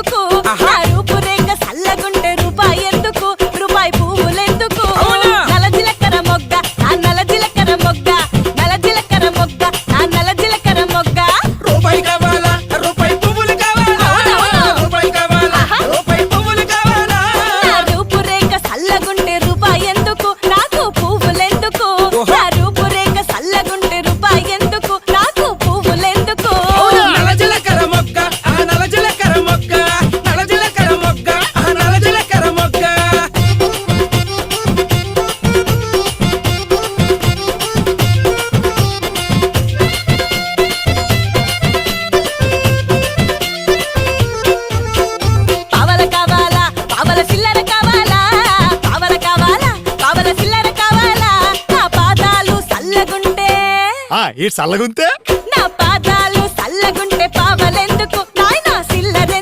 ఎందుకు నా రూపురేఖ సల్లగుంటే రూపాయి ఎందుకు రూపాయి పువ్వులెందుకు నల జీలకర్ర మొగ్గ నా నల జీలకర్ర మొగ్గ నల జీలకర్ర మొగ్గ నా నల జీలకర్ర మొగ్గ రూపాయి కావాలా రూపాయి పువ్వులు కావాలా రూపాయి కావాలా రూపాయి పువ్వులు కావాలా నా రూపురేఖ సల్లగుంటే రూపాయి ఎందుకు నాకు పువ్వులెందుకు నా రూపురేఖ సల్లగుంటే రూపాయి ఎందుకు నాకు పువ్వులెందుకు నల జీలకర్ర మొగ్గ ఆ నల జీలకర్ర మొగ్గ నల జీలకర్ర మొగ్గ ఆ నల జీలకర్ర మొగ్గ పావల కావాలా పావల చిల్లర కావాలా పావల కావాలా పావల చిల్లర కావాలా నా పాదాలు సల్లగుంటే ఈ చల్లగుంతే